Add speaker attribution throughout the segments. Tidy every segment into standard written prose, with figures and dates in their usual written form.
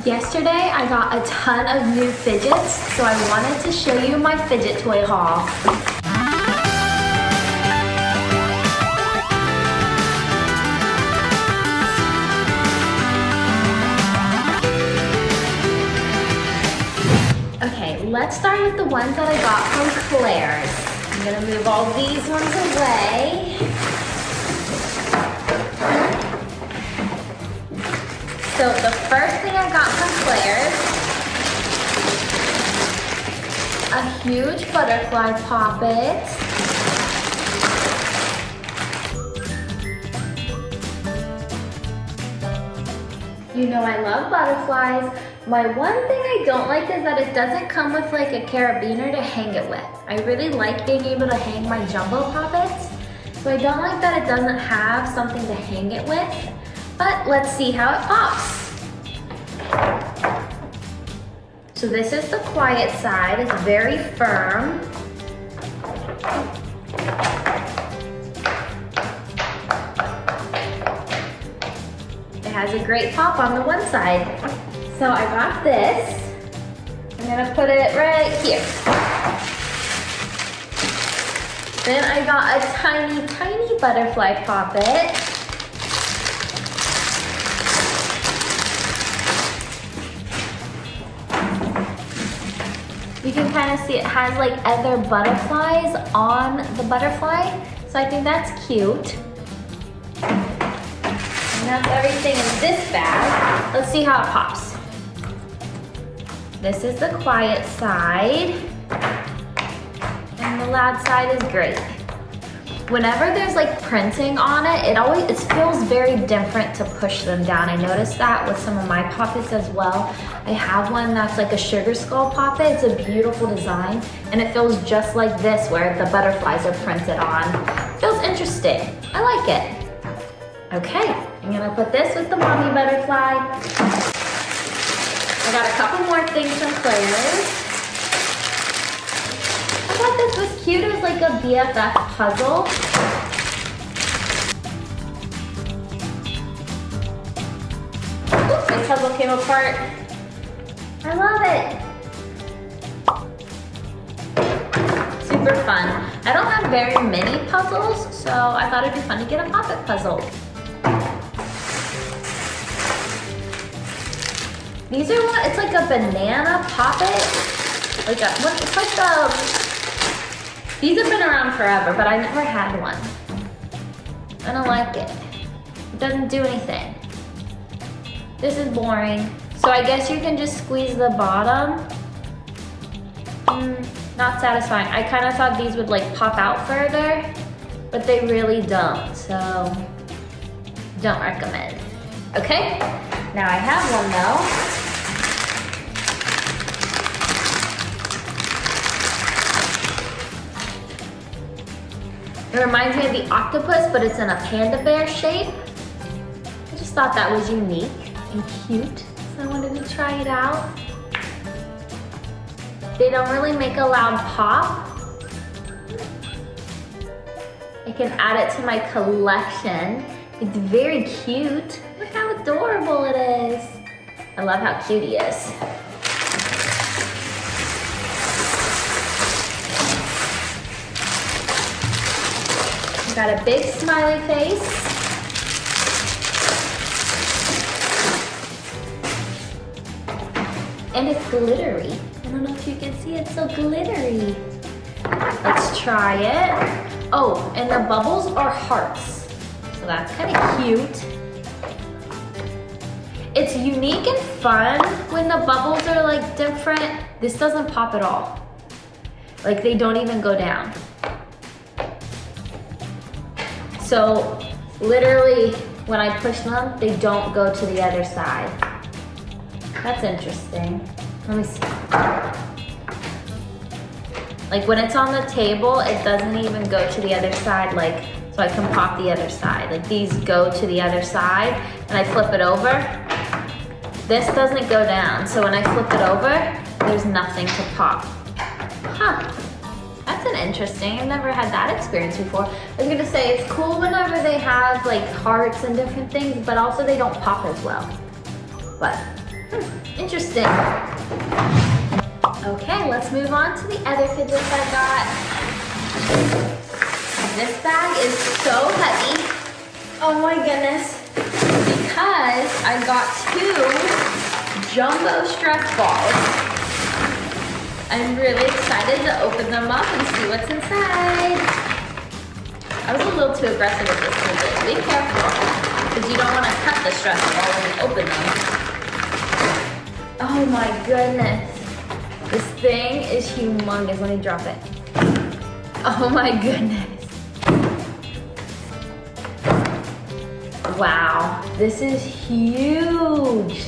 Speaker 1: Yesterday, I got a ton of new fidgets, so I wanted to show you my fidget toy haul. Okay, let's start with the ones that I got from Claire's. I'm gonna move all these ones away. So the first thing I got from Claire's, a huge butterfly poppet. You know I love butterflies. My one thing I don't like is that it doesn't come with like a carabiner to hang it with. I really like being able to hang my jumbo poppets, so I don't like that it doesn't have something to hang it with. But let's see how it pops. So this is the quiet side. It's very firm. It has a great pop on the one side. So I got this. I'm gonna put it right here. Then I got a tiny, tiny butterfly poppet. You can kind of see it has like other butterflies on the butterfly. So I think that's cute. And that's everything in this bag. Let's see how it pops. This is the quiet side. And the loud side is great. Whenever there's like printing on it, it feels very different to push them down. I noticed that with some of my poppets as well. I have one that's like a sugar skull poppet. It's a beautiful design, and it feels just like this where the butterflies are printed on. It feels interesting. I like it. Okay, I'm gonna put this with the mommy butterfly. I got a couple more things from Claire's. I thought this was cute. It was like a BFF puzzle. Oops, my puzzle came apart. I love it. Super fun. I don't have very many puzzles, so I thought it'd be fun to get a poppet puzzle. These are what, it's like a banana poppet. These have been around forever, but I never had one. I don't like it. It doesn't do anything. This is boring. So I guess you can just squeeze the bottom. Not satisfying. I kind of thought these would like pop out further, but they really don't, so don't recommend. Okay, now I have one though. It reminds me of the octopus, but it's in a panda bear shape. I just thought that was unique and cute, so I wanted to try it out. They don't really make a loud pop. I can add it to my collection. It's very cute. Look how adorable it is. I love how cute he is. Got a big smiley face. And it's glittery. I don't know if you can see, it's so glittery. Let's try it. Oh, and the bubbles are hearts. So that's kind of cute. It's unique and fun when the bubbles are like different. This doesn't pop at all. Like they don't even go down. So literally when I push them, they don't go to the other side. That's interesting. Let me see. Like when it's on the table, it doesn't even go to the other side, like, so I can pop the other side. Like these go to the other side and I flip it over. This doesn't go down. So when I flip it over, there's nothing to pop. Huh. That's an interesting, I've never had that experience before. I was gonna say, it's cool whenever they have like hearts and different things, but also they don't pop as well. But Interesting. Okay, let's move on to the other fidgets I got. This bag is so heavy. Oh my goodness. Because I got 2 jumbo stress balls. I'm really excited to open them up and see what's inside. I was a little too aggressive with this fidget. Be careful, because you don't want to cut the stress ball when you open them. Oh my goodness. This thing is humongous. Let me drop it. Oh my goodness. Wow, this is huge.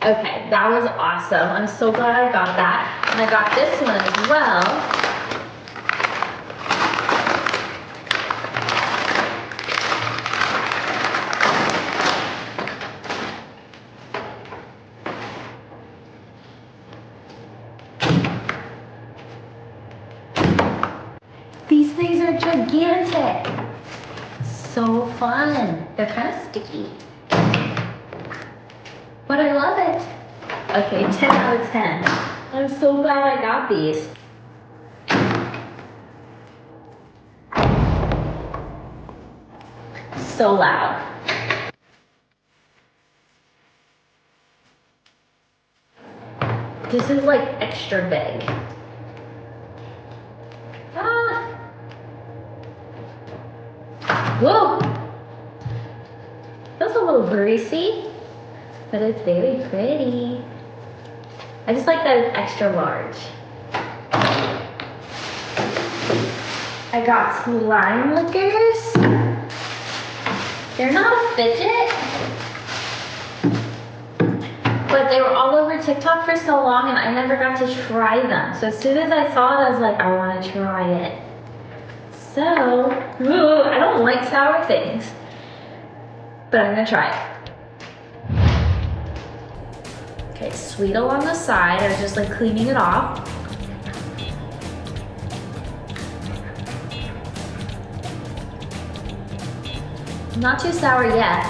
Speaker 1: Okay, that was awesome. I'm so glad I got that. And I got this one as well. These things are gigantic. So fun. They're kind of sticky. But I love it. Okay, 10 out of 10. I'm so glad I got these. So loud. This is like extra big. Whoa! Feels a little greasy, but it's very pretty. I just like that it's extra large. I got slime lickers. They're not a fidget, but they were all over TikTok for so long and I never got to try them. So as soon as I saw it, I was like, I want to try it. So, I don't like sour things, but I'm gonna try it. Okay, sweet along the side. I was just like cleaning it off. Not too sour yet.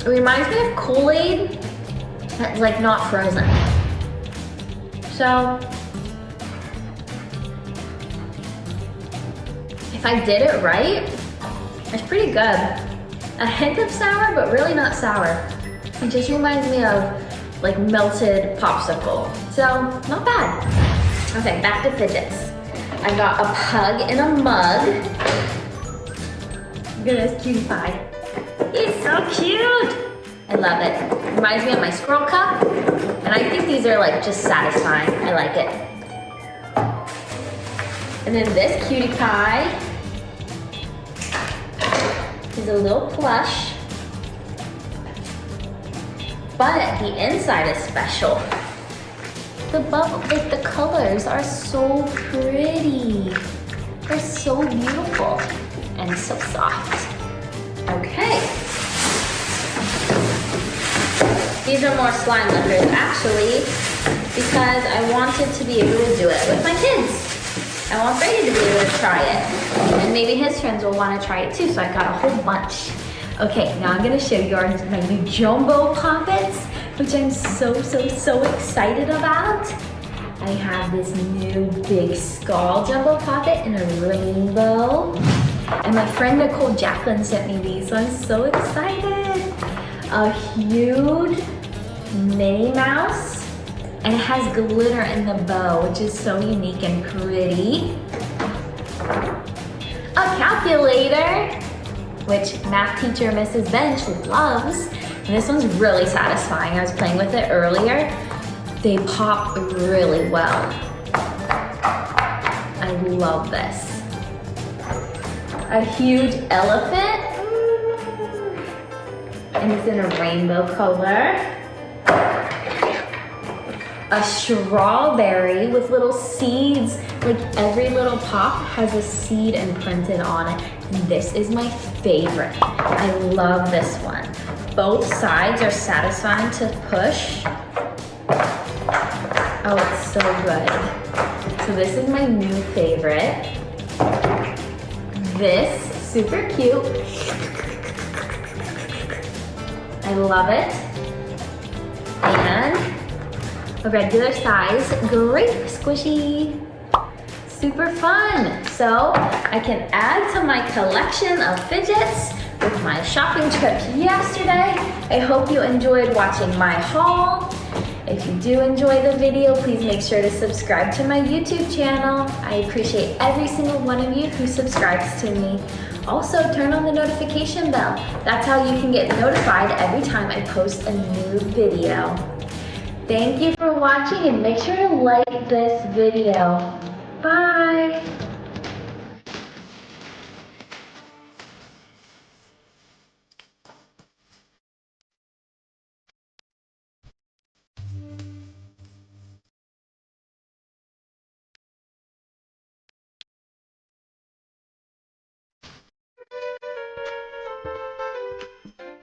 Speaker 1: It reminds me of Kool-Aid that's like not frozen. So, if I did it right, it's pretty good. A hint of sour, but really not sour. It just reminds me of like melted popsicle. So, not bad. Okay, back to fidgets. I got a pug in a mug. Look at this cutie pie. He's so cute. I love it. Reminds me of my squirrel cup. And I think these are like just satisfying. I like it. And then this cutie pie is a little plush. But the inside is special. The bubble, like the colors are so pretty. They're so beautiful and so soft. Okay. These are more slime lickers actually because I wanted to be able to do it with my kids. I want Brady to be able to try it. And maybe his friends will want to try it too, so I got a whole bunch. Okay, now I'm gonna show you my new jumbo poppets, which I'm so excited about. I have this new big skull jumbo poppet in a rainbow. And my friend Nicole Jacqueline sent me these, so I'm so excited. A huge Minnie Mouse, and it has glitter in the bow, which is so unique and pretty. A calculator, which math teacher Mrs. Bench loves. And this one's really satisfying. I was playing with it earlier. They pop really well. I love this. A huge elephant. And it's in a rainbow color. A strawberry with little seeds. Like every little pop has a seed imprinted on it. And this is my favorite. I love this one. Both sides are satisfying to push. Oh, it's so good. so this is my new favorite. This, super cute. I love it. And a regular size grape squishy. Super fun. So I can add to my collection of fidgets with my shopping trip yesterday. I hope you enjoyed watching my haul. If you do enjoy the video, please make sure to subscribe to my YouTube channel. I appreciate every single one of you who subscribes to me. Also, turn on the notification bell. That's how you can get notified every time I post a new video. Thank you for watching and make sure to like this video. Bye.